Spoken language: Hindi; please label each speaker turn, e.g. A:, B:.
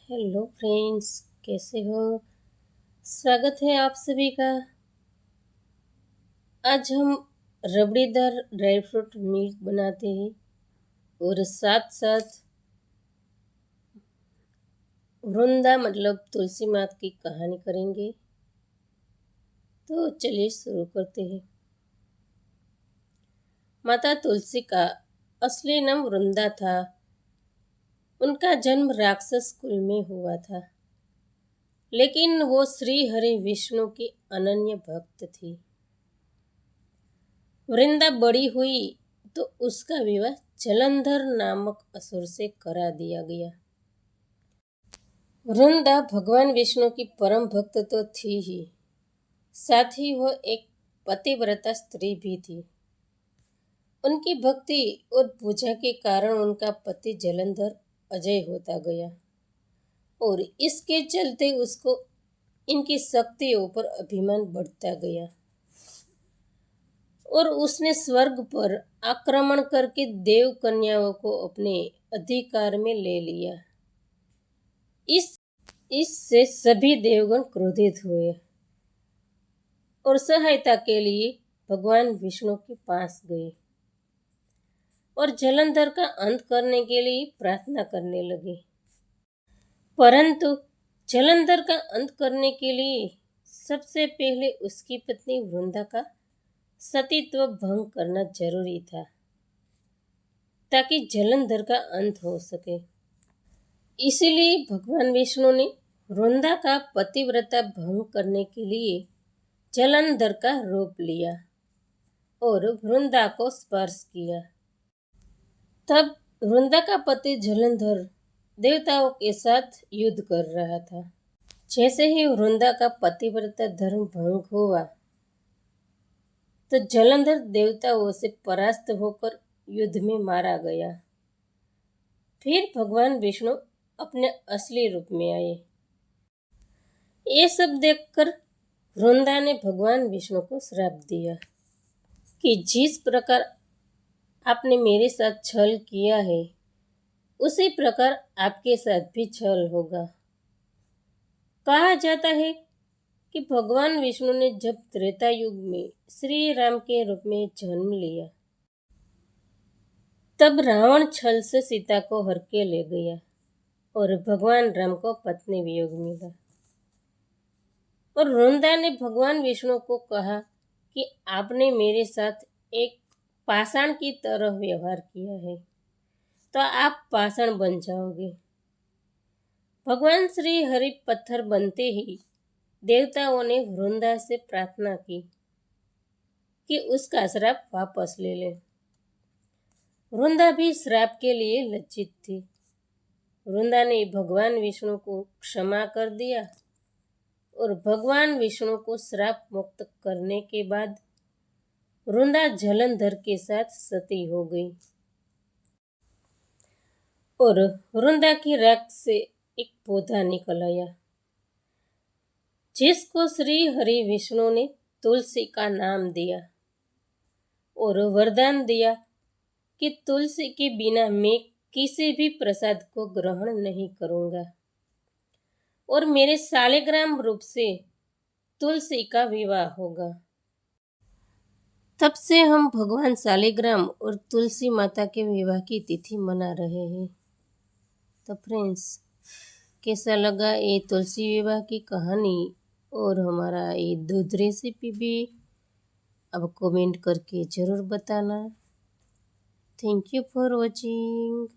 A: हेलो फ्रेंड्स, कैसे हो? स्वागत है आप सभी का। आज हम रबड़ीदार ड्राई फ्रूट मिल्क बनाते हैं और साथ साथ वृंदा मतलब तुलसी माता की कहानी करेंगे। तो चलिए शुरू करते हैं। माता तुलसी का असली नाम वृंदा था। उनका जन्म राक्षस कुल में हुआ था, लेकिन वो श्री हरि विष्णु की अनन्य भक्त थी। वृंदा बड़ी हुई तो उसका विवाह जलंधर नामक असुर से करा दिया गया। वृंदा भगवान विष्णु की परम भक्त तो थी ही, साथ ही वह एक पतिव्रता स्त्री भी थी। उनकी भक्ति और पूजा के कारण उनका पति जलंधर अजय होता गया और इसके चलते उसको इनकी शक्तियों पर अभिमान बढ़ता गया और उसने स्वर्ग पर आक्रमण करके देव कन्याओं को अपने अधिकार में ले लिया। इस इससे सभी देवगण क्रोधित हुए और सहायता के लिए भगवान विष्णु के पास गए और जलंधर का अंत करने के लिए प्रार्थना करने लगे। परंतु जलंधर का अंत करने के लिए सबसे पहले उसकी पत्नी वृंदा का सतीत्व भंग करना जरूरी था, ताकि जलंधर का अंत हो सके। इसलिए भगवान विष्णु ने वृंदा का पतिव्रता भंग करने के लिए जलंधर का रूप लिया और वृंदा को स्पर्श किया। तब वृंदा का पति जलंधर देवताओं के साथ युद्ध कर रहा था। जैसे ही वृंदा का पतिव्रता धर्म भंग हुआ तो जलंधर देवताओं से परास्त होकर युद्ध में मारा गया। फिर भगवान विष्णु अपने असली रूप में आए। ये सब देखकर वृंदा ने भगवान विष्णु को श्राप दिया कि जिस प्रकार आपने मेरे साथ छल किया है, उसी प्रकार आपके साथ भी छल होगा। कहा जाता है कि भगवान विष्णु ने जब त्रेता युग में श्री राम के रूप में जन्म लिया, तब रावण छल से सीता को हर के ले गया और भगवान राम को पत्नी वियोग मिला। और वृंदा ने भगवान विष्णु को कहा कि आपने मेरे साथ एक पाषाण की तरह व्यवहार किया है, तो आप पाषाण बन जाओगे। भगवान श्री हरि पत्थर बनते ही देवताओं ने वृंदा से प्रार्थना की कि उसका श्राप वापस ले ले। वृंदा भी श्राप के लिए लज्जित थी। वृंदा ने भगवान विष्णु को क्षमा कर दिया और भगवान विष्णु को श्राप मुक्त करने के बाद वृंदा जलंधर के साथ सती हो गई और वृंदा की राख से एक पौधा निकल आया, जिसको श्री हरि विष्णु ने तुलसी का नाम दिया और वरदान दिया कि तुलसी के बिना मैं किसी भी प्रसाद को ग्रहण नहीं करूंगा और मेरे शालिग्राम रूप से तुलसी का विवाह होगा। तब से हम भगवान शालिग्राम और तुलसी माता के विवाह की तिथि मना रहे हैं। तो फ्रेंड्स, कैसा लगा ये तुलसी विवाह की कहानी और हमारा ये दूध रेसिपी भी अब कमेंट करके ज़रूर बताना। Thank you for watching.